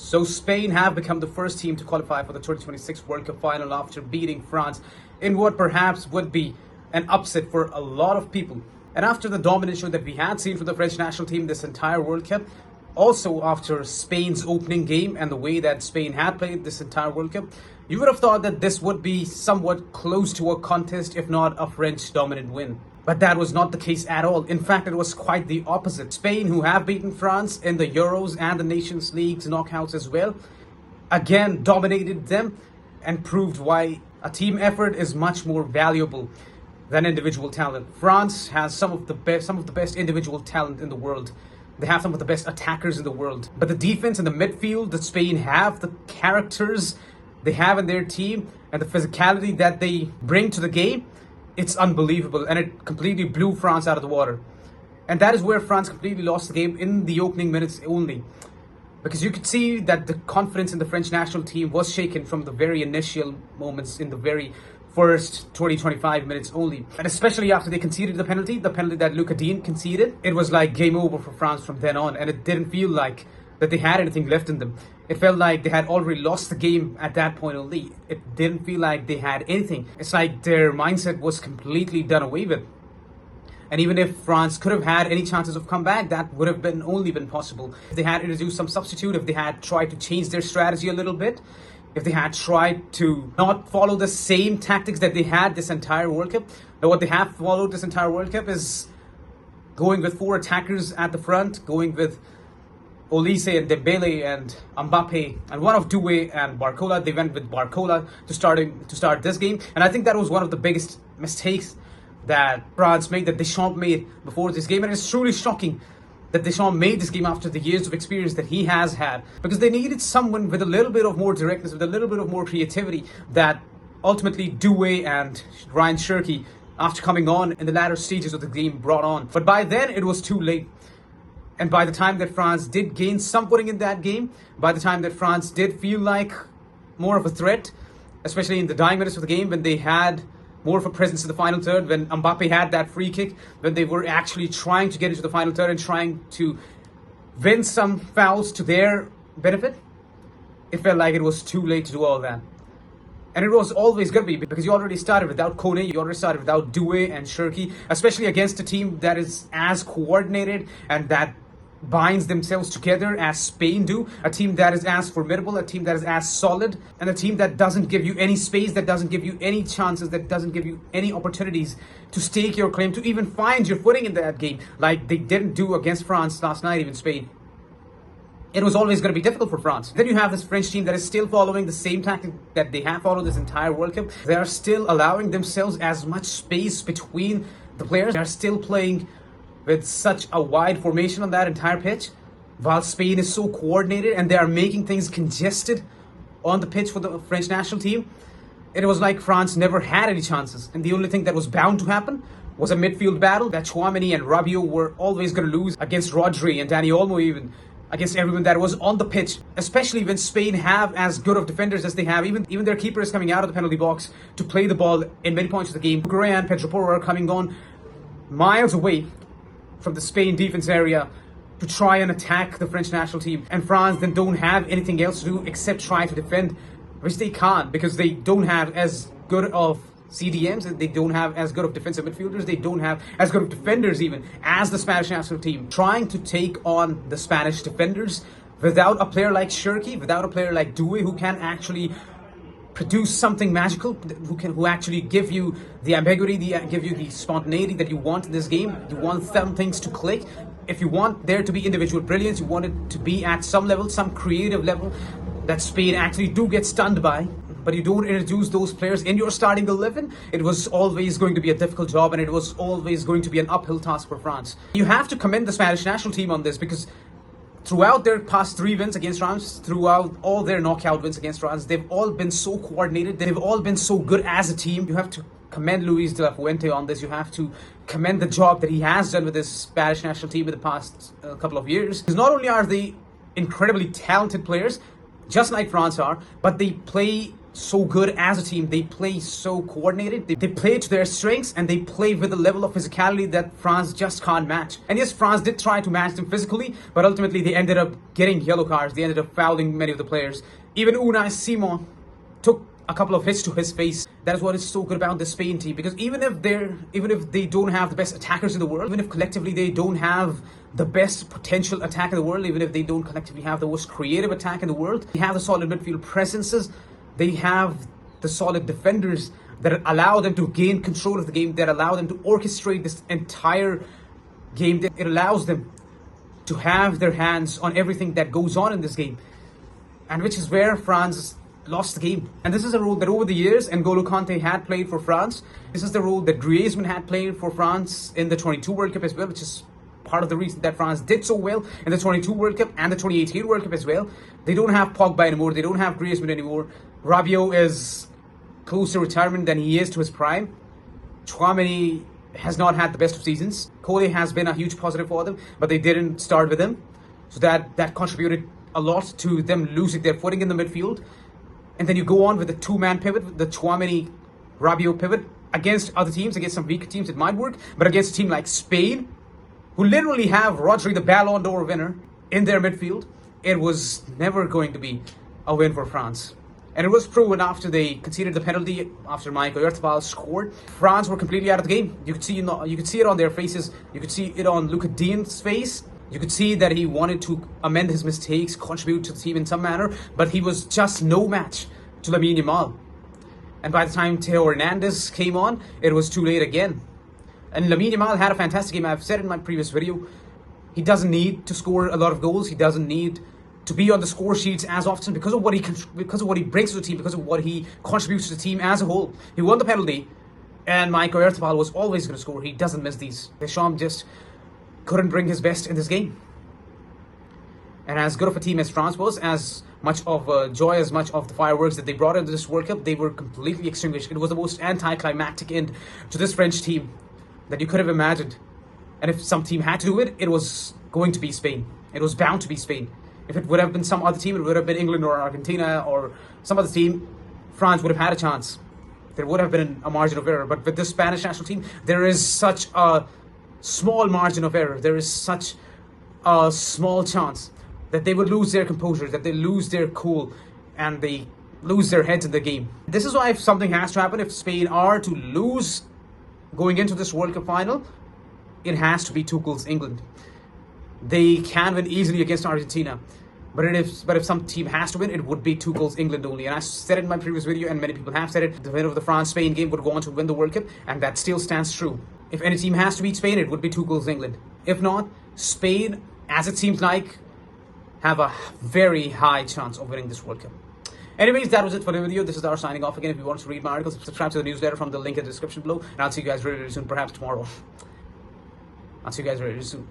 So Spain have become the first team to qualify for the 2026 World Cup final after beating France in what perhaps would be an upset for a lot of people. And after the dominant show that we had seen from the French national team this entire World Cup, also after Spain's opening game and the way that Spain had played this entire World Cup, you would have thought that this would be somewhat close to a contest, if not a French dominant win. But that was not the case at all. In fact, it was quite the opposite. Spain, who have beaten France in the Euros and the Nations League's knockouts as well, again dominated them and proved why a team effort is much more valuable than individual talent. France has some of the best individual talent in the world. They have some of the best attackers in the world. But the defense and the midfield that Spain have, the characters they have in their team, and the physicality that they bring to the game, it's unbelievable, and it completely blew France out of the water. And that is where France completely lost the game in the opening minutes only. Because you could see that the confidence in the French national team was shaken from the very initial moments in the very first 20-25 minutes only. And especially after they conceded the penalty that Lucas Digne conceded, it was like game over for France from then on. And it didn't feel like that they had anything left in them. It felt like they had already lost the game at that point only. It didn't feel like they had anything. It's like their mindset was completely done away with. And even if France could have had any chances of comeback, that would have only been possible if they had introduced some substitute, if they had tried to change their strategy a little bit, if they had tried to not follow the same tactics that they had this entire World Cup. Now, what they have followed this entire World Cup is going with 4 attackers at the front, going with Olise and Dembele and Mbappe and one of Doué and Barcola. They went with Barcola to start this game, and I think that was one of the biggest mistakes that France made, that Deschamps made before this game. And it's truly shocking that Deschamps made this game after the years of experience that he has had, because they needed someone with a little bit of more directness, with a little bit of more creativity that ultimately Doué and Ryan Cherki, after coming on in the latter stages of the game, brought on. But by then it was too late. And by the time that France did gain some footing in that game, by the time that France did feel like more of a threat, especially in the dying minutes of the game, when they had more of a presence in the final third, when Mbappe had that free kick, when they were actually trying to get into the final third and trying to win some fouls to their benefit, it felt like it was too late to do all that. And it was always going to be, because you already started without Kone, you already started without Doué and Cherki, especially against a team that is as coordinated and that binds themselves together as Spain do, a team that is as formidable, a team that is as solid, and a team that doesn't give you any space, that doesn't give you any chances, that doesn't give you any opportunities to stake your claim, to even find your footing in that game, like they didn't do against France last night, even Spain. It was always going to be difficult for France. Then you have this French team that is still following the same tactic that they have followed this entire World Cup. They are still allowing themselves as much space between the players. They are still playing with such a wide formation on that entire pitch, while Spain is so coordinated and they are making things congested on the pitch for the French national team. It was like France never had any chances, and the only thing that was bound to happen was a midfield battle that Tchouaméni and Rabiot were always going to lose against Rodri and Dani Olmo, even against everyone that was on the pitch, especially when Spain have as good of defenders as they have. Even their keeper is coming out of the penalty box to play the ball in many points of the game. Cucurella and Pedro Porro are coming on miles away from the Spain defense area to try and attack the French national team. And France then don't have anything else to do except try to defend, which they can't, because they don't have as good of CDMs, they don't have as good of defensive midfielders, they don't have as good of defenders even as the Spanish national team. Trying to take on the Spanish defenders without a player like Cherki, without a player like Doué, who can actually produce something magical, who actually give you the ambiguity, give you the spontaneity that you want in this game. You want some things to click. If you want there to be individual brilliance, you want it to be at some level, some creative level that Spain actually do get stunned by, but you don't introduce those players in your starting 11, it was always going to be a difficult job, and it was always going to be an uphill task for France. You have to commend the Spanish national team on this, because throughout their past 3 wins against France, throughout all their knockout wins against France, they've all been so coordinated. They've all been so good as a team. You have to commend Luis de la Fuente on this. You have to commend the job that he has done with this Spanish national team in the past couple of years. Because not only are they incredibly talented players, just like France are, but they play so good as a team. They play so coordinated. They play to their strengths, and they play with a level of physicality that France just can't match. And yes, France did try to match them physically, but ultimately they ended up getting yellow cards. They ended up fouling many of the players. Even Unai Simon took a couple of hits to his face. That is what is so good about the Spain team, because even if they don't have the best attackers in the world, even if collectively they don't have the best potential attack in the world, even if they don't collectively have the most creative attack in the world, they have the solid midfield presences, they have the solid defenders that allow them to gain control of the game, that allow them to orchestrate this entire game. It allows them to have their hands on everything that goes on in this game, and which is where France lost the game. And this is a role that over the years N'Golo Kante had played for France. This is the role that Griezmann had played for France in the 22 World Cup as well, which is part of the reason that France did so well in the 22 World Cup and the 2018 World Cup as well. They don't have Pogba anymore. They don't have Griezmann anymore. Rabiot is closer to retirement than he is to his prime. Tchouaméni has not had the best of seasons. Kole has been a huge positive for them, but they didn't start with him. So that contributed a lot to them losing their footing in the midfield. And then you go on with the two-man pivot, the Tchouaméni-Rabiot pivot. Against other teams, against some weaker teams, it might work. But against a team like Spain, who literally have Rodri, the Ballon d'Or winner, in their midfield, it was never going to be a win for France. And it was proven after they conceded the penalty, after Mike Oyarzabal scored. France were completely out of the game. You could see it on their faces. You could see it on Luka Dian's face. You could see that he wanted to amend his mistakes, contribute to the team in some manner, but he was just no match to Lamine Yamal. And by the time Theo Hernandez came on, it was too late again. And Lamine Yamal had a fantastic game. I've said in my previous video, he doesn't need to score a lot of goals. He doesn't need to be on the score sheets as often because of what he brings to the team, because of what he contributes to the team as a whole. He won the penalty, and Mike Oyarzabal was always going to score. He doesn't miss these. Deschamps just couldn't bring his best in this game. And as good of a team as France was, as much of joy, as much of the fireworks that they brought into this World Cup, they were completely extinguished. It was the most anti-climactic end to this French team that you could have imagined. And if some team had to do it, it was going to be Spain. It was bound to be Spain. If it would have been some other team, it would have been England or Argentina or some other team, France would have had a chance. There would have been a margin of error. But with this Spanish national team, there is such a small margin of error. There is such a small chance that they would lose their composure, that they lose their cool, and they lose their heads in the game. This is why if something has to happen, if Spain are to lose going into this World Cup final, it has to be Tuchel's England. They can win easily against Argentina, but if some team has to win, it would be Tuchel's England only. And I said it in my previous video, and many people have said it, the winner of the France-Spain game would go on to win the World Cup, and that still stands true. If any team has to beat Spain, it would be Tuchel's England. If not, Spain, as it seems like, have a very high chance of winning this World Cup. Anyways, that was it for the video. This is our signing off again. If you want to read my articles, subscribe to the newsletter from the link in the description below, and I'll see you guys really, really soon, perhaps tomorrow. I'll see you guys really, really soon.